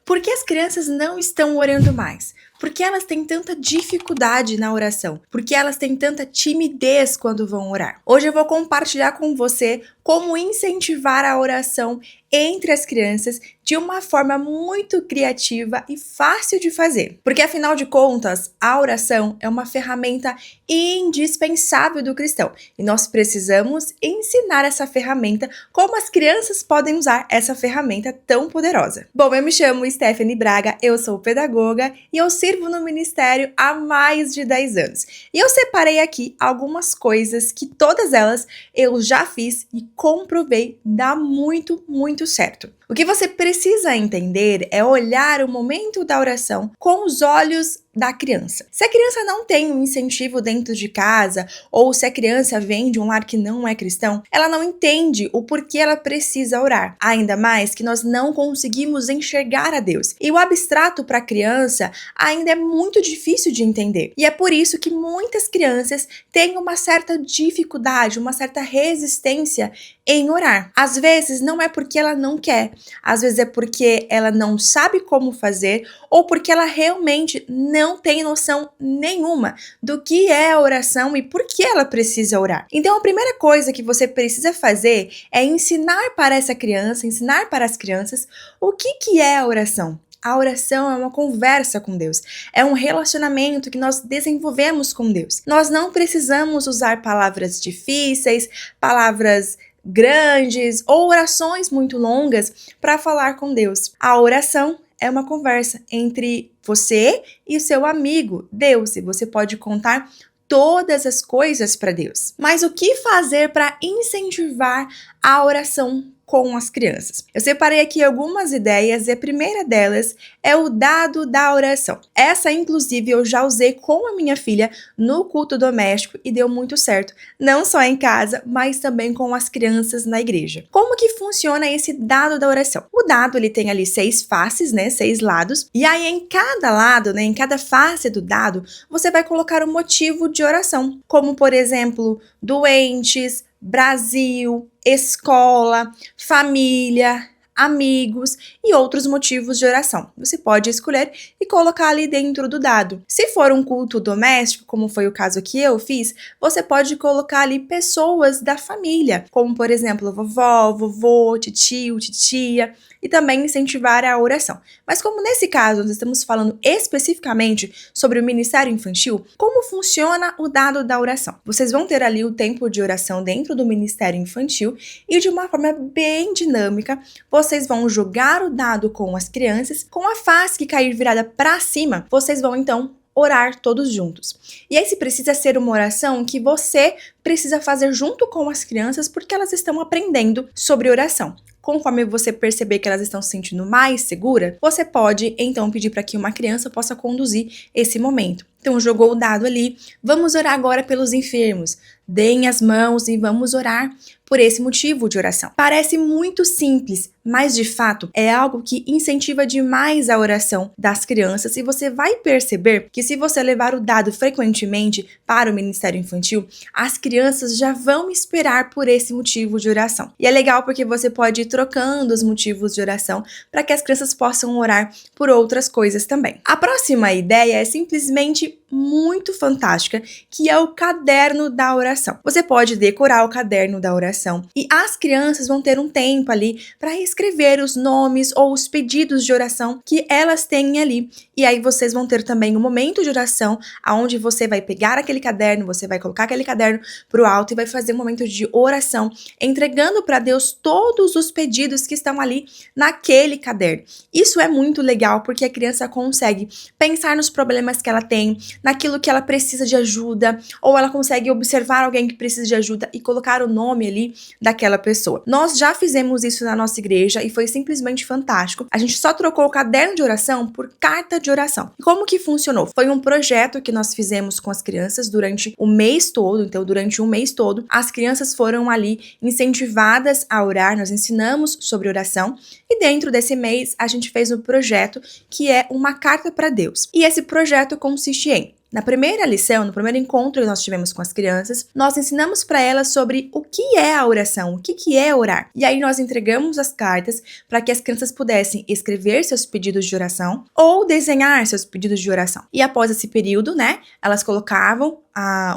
Por que as crianças não estão orando mais? Por que elas têm tanta dificuldade na oração? Por que elas têm tanta timidez quando vão orar? Hoje eu vou compartilhar com você como incentivar a oração entre as crianças de uma forma muito criativa e fácil de fazer. Porque afinal de contas, a oração é uma ferramenta indispensável do cristão e nós precisamos ensinar essa ferramenta, como as crianças podem usar essa ferramenta tão poderosa. Bom, eu me chamo Stephanie Braga, eu sou pedagoga e eu sirvo no ministério há mais de 10 anos. E eu separei aqui algumas coisas que todas elas eu já fiz e comprovei dá muito certo. O que você precisa entender é olhar o momento da oração com os olhos da criança. Se a criança não tem um incentivo dentro de casa, ou se a criança vem de um lar que não é cristão, ela não entende o porquê ela precisa orar. Ainda mais que nós não conseguimos enxergar a Deus. E o abstrato para a criança ainda é muito difícil de entender. E é por isso que muitas crianças têm uma certa dificuldade, uma certa resistência em orar. Às vezes não é porque ela não quer, às vezes é porque ela não sabe como fazer ou porque ela realmente não tem noção nenhuma do que é a oração e por que ela precisa orar. Então a primeira coisa que você precisa fazer é ensinar para essa criança, ensinar para as crianças o que é a oração. A oração é uma conversa com Deus, é um relacionamento que nós desenvolvemos com Deus. Nós não precisamos usar palavras difíceis, palavras grandes ou orações muito longas para falar com Deus. A oração é uma conversa entre você e o seu amigo, Deus, e você pode contar todas as coisas para Deus. Mas o que fazer para incentivar a oração com as crianças? Eu separei aqui algumas ideias e a primeira delas é o dado da oração. Essa, inclusive, eu já usei com a minha filha no culto doméstico e deu muito certo, não só em casa, mas também com as crianças na igreja. Como que funciona esse dado da oração? O dado, ele tem ali 6 faces, 6 lados, e aí em cada lado, em cada face do dado, você vai colocar um motivo de oração, como, por exemplo, doentes, Brasil, escola, família, amigos e outros motivos de oração. Você pode escolher e colocar ali dentro do dado. Se for um culto doméstico, como foi o caso que eu fiz, você pode colocar ali pessoas da família, como por exemplo, vovó, vovô, titio, titia, e também incentivar a oração. Mas como nesse caso nós estamos falando especificamente sobre o ministério infantil, como funciona o dado da oração? Vocês vão ter ali o tempo de oração dentro do ministério infantil e de uma forma bem dinâmica, vocês vão jogar o dado com as crianças, com a face que cair virada para cima, vocês vão então orar todos juntos. E esse precisa ser uma oração que você precisa fazer junto com as crianças porque elas estão aprendendo sobre oração. Conforme você perceber que elas estão se sentindo mais seguras, você pode então pedir para que uma criança possa conduzir esse momento. Então jogou o dado ali, vamos orar agora pelos enfermos. Deem as mãos e vamos orar por esse motivo de oração. Parece muito simples, mas de fato é algo que incentiva demais a oração das crianças e você vai perceber que se você levar o dado frequentemente para o Ministério Infantil, as crianças já vão esperar por esse motivo de oração. E é legal porque você pode ir trocando os motivos de oração para que as crianças possam orar por outras coisas também. A próxima ideia é simplesmente muito fantástica, que é o caderno da oração. Você pode decorar o caderno da oração e as crianças vão ter um tempo ali para escrever os nomes ou os pedidos de oração que elas têm ali. E aí vocês vão ter também um momento de oração, onde você vai pegar aquele caderno, você vai colocar aquele caderno pro alto e vai fazer um momento de oração, entregando para Deus todos os pedidos que estão ali naquele caderno. Isso é muito legal porque a criança consegue pensar nos problemas que ela tem, naquilo que ela precisa de ajuda, ou ela consegue observar alguém que precisa de ajuda e colocar o nome ali daquela pessoa. Nós já fizemos isso na nossa igreja e foi simplesmente fantástico. A gente só trocou o caderno de oração por carta de oração. E como que funcionou? Foi um projeto que nós fizemos com as crianças durante o mês todo, então durante um mês todo, as crianças foram ali incentivadas a orar, nós ensinamos sobre oração e dentro desse mês a gente fez um projeto que é uma carta para Deus. E esse projeto consiste em Na primeira lição, no primeiro encontro que nós tivemos com as crianças, nós ensinamos para elas sobre o que é a oração, o que é orar. E aí nós entregamos as cartas para que as crianças pudessem escrever seus pedidos de oração ou desenhar seus pedidos de oração. E após esse período, né, elas colocavam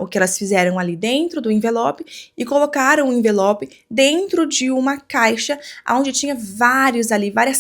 o que elas fizeram ali dentro do envelope e colocaram o envelope dentro de uma caixa onde tinha várias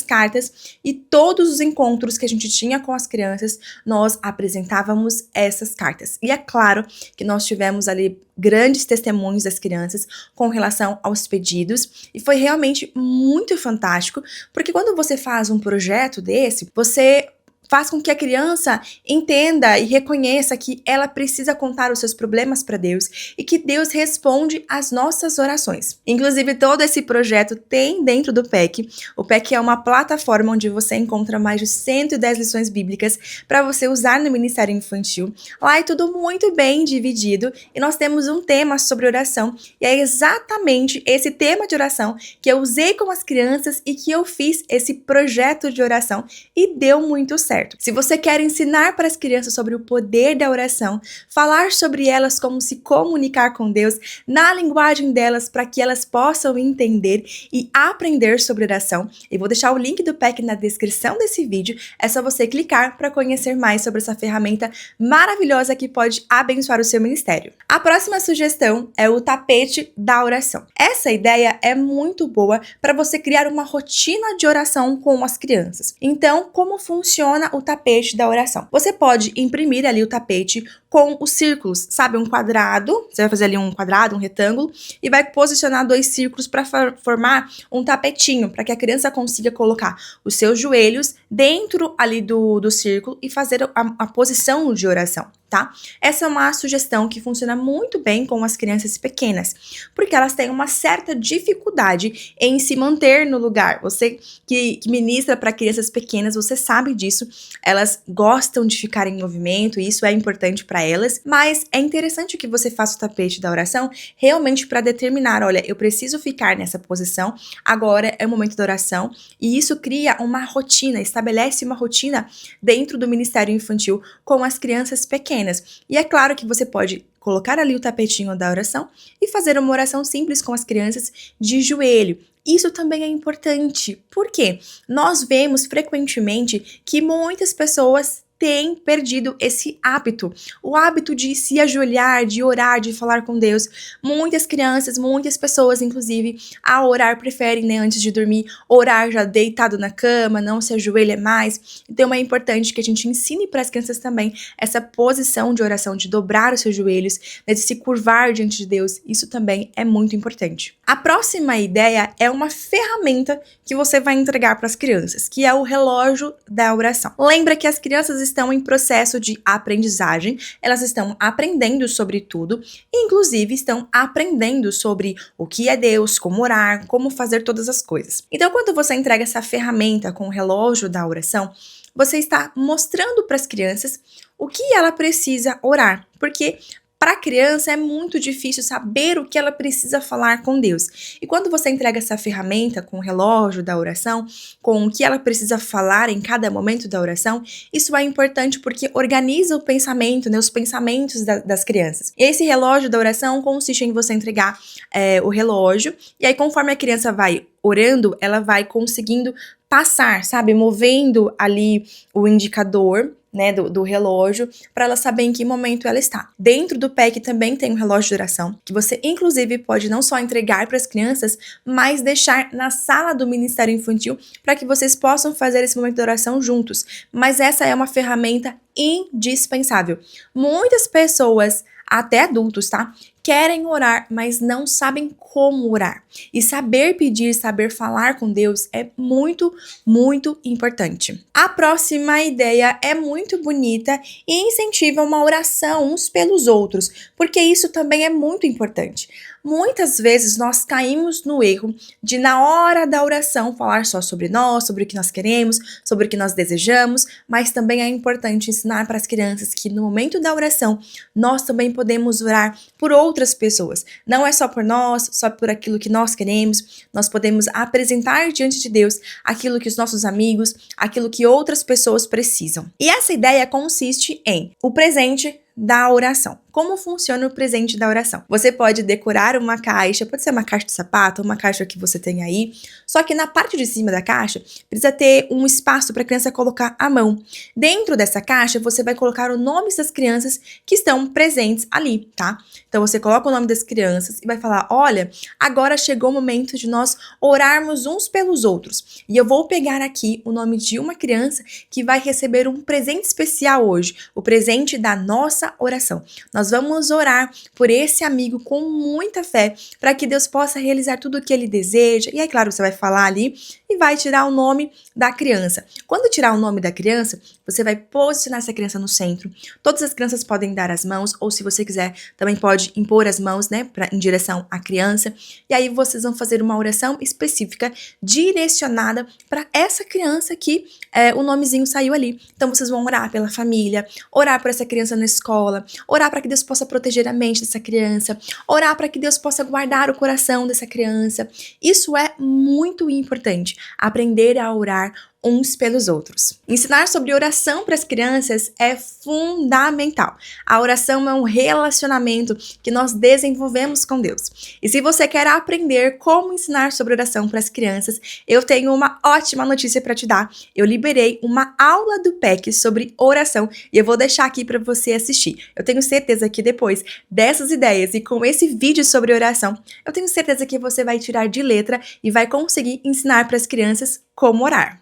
cartas, e todos os encontros que a gente tinha com as crianças, nós apresentávamos essas cartas. E é claro que nós tivemos ali grandes testemunhos das crianças com relação aos pedidos, e foi realmente muito fantástico, porque quando você faz um projeto desse, você faz com que a criança entenda e reconheça que ela precisa contar os seus problemas para Deus e que Deus responde às nossas orações. Inclusive, todo esse projeto tem dentro do PEC. O PEC é uma plataforma onde você encontra mais de 110 lições bíblicas para você usar no Ministério Infantil. Lá é tudo muito bem dividido e nós temos um tema sobre oração, e é exatamente esse tema de oração que eu usei com as crianças e que eu fiz esse projeto de oração e deu muito certo. Se você quer ensinar para as crianças sobre o poder da oração, falar sobre elas, como se comunicar com Deus na linguagem delas para que elas possam entender e aprender sobre oração, eu vou deixar o link do PEC na descrição desse vídeo. É só você clicar para conhecer mais sobre essa ferramenta maravilhosa que pode abençoar o seu ministério. A próxima sugestão é o tapete da oração. Essa ideia é muito boa para você criar uma rotina de oração com as crianças. Então, como funciona o tapete da oração? Você pode imprimir ali o tapete com os círculos, sabe? Um quadrado, você vai fazer ali um quadrado, um retângulo, e vai posicionar 2 círculos para formar um tapetinho, para que a criança consiga colocar os seus joelhos dentro ali do círculo e fazer a posição de oração, tá? Essa é uma sugestão que funciona muito bem com as crianças pequenas, porque elas têm uma certa dificuldade em se manter no lugar. Você que ministra para crianças pequenas, você sabe disso. Elas gostam de ficar em movimento, e isso é importante para elas, mas é interessante que você faça o tapete da oração realmente para determinar, olha, eu preciso ficar nessa posição, agora é o momento da oração, e isso cria uma rotina, estabelece uma rotina dentro do Ministério Infantil com as crianças pequenas. E é claro que você pode colocar ali o tapetinho da oração e fazer uma oração simples com as crianças de joelho. Isso também é importante, porque nós vemos frequentemente que muitas pessoas têm perdido esse hábito, o hábito de se ajoelhar, de orar, de falar com Deus. Muitas crianças, muitas pessoas, inclusive, ao orar preferem, né, antes de dormir, orar já deitado na cama, não se ajoelha mais. Então é importante que a gente ensine para as crianças também essa posição de oração, de dobrar os seus joelhos, né, de se curvar diante de Deus. Isso também é muito importante. A próxima ideia é uma ferramenta que você vai entregar para as crianças, que é o relógio da oração. Lembra que as crianças estão em processo de aprendizagem, elas estão aprendendo sobre tudo, e inclusive estão aprendendo sobre o que é Deus, como orar, como fazer todas as coisas. Então, quando você entrega essa ferramenta com o relógio da oração, você está mostrando para as crianças o que ela precisa orar, porque para a criança é muito difícil saber o que ela precisa falar com Deus. E quando você entrega essa ferramenta com o relógio da oração, com o que ela precisa falar em cada momento da oração, isso é importante porque organiza o pensamento, né, os pensamentos das crianças. E esse relógio da oração consiste em você entregar o relógio, e aí conforme a criança vai orando, ela vai conseguindo passar, sabe, movendo ali o indicador, né, do relógio, para ela saber em que momento ela está. Dentro do PEC também tem um relógio de oração, que você inclusive pode não só entregar para as crianças, mas deixar na sala do Ministério Infantil para que vocês possam fazer esse momento de oração juntos. Mas essa é uma ferramenta indispensável. Muitas pessoas, até adultos, tá? Querem orar, mas não sabem como orar. E saber pedir, saber falar com Deus é muito, muito importante. A próxima ideia é muito bonita e incentiva uma oração uns pelos outros, porque isso também é muito importante. Muitas vezes nós caímos no erro de, na hora da oração, falar só sobre nós, sobre o que nós queremos, sobre o que nós desejamos, mas também é importante ensinar para as crianças que no momento da oração nós também podemos orar por outras pessoas. Não é só por nós, só por aquilo que nós queremos, nós podemos apresentar diante de Deus aquilo que os nossos amigos, aquilo que outras pessoas precisam. E essa ideia consiste em o presente da oração. Como funciona o presente da oração? Você pode decorar uma caixa, pode ser uma caixa de sapato, uma caixa que você tem aí, só que na parte de cima da caixa precisa ter um espaço para a criança colocar a mão. Dentro dessa caixa você vai colocar os nomes das crianças que estão presentes ali, tá? Então você coloca o nome das crianças e vai falar, olha, agora chegou o momento de nós orarmos uns pelos outros. E eu vou pegar aqui o nome de uma criança que vai receber um presente especial hoje, o presente da nossa oração. Nós vamos orar por esse amigo com muita fé, para que Deus possa realizar tudo o que ele deseja. E aí, claro, você vai falar ali e vai tirar o nome da criança. Quando tirar o nome da criança, você vai posicionar essa criança no centro. Todas as crianças podem dar as mãos, ou se você quiser, também pode impor as mãos, né, em direção à criança. E aí vocês vão fazer uma oração específica, direcionada para essa criança que o nomezinho saiu ali. Então vocês vão orar pela família, orar por essa criança na escola, orar para que Deus possa proteger a mente dessa criança, orar para que Deus possa guardar o coração dessa criança. Isso é muito importante, aprender a orar uns pelos outros. Ensinar sobre oração para as crianças é fundamental. A oração é um relacionamento que nós desenvolvemos com Deus. E se você quer aprender como ensinar sobre oração para as crianças, eu tenho uma ótima notícia para te dar. Eu liberei uma aula do PEC sobre oração e eu vou deixar aqui para você assistir. Eu tenho certeza que depois dessas ideias e com esse vídeo sobre oração, eu tenho certeza que você vai tirar de letra e vai conseguir ensinar para as crianças como orar.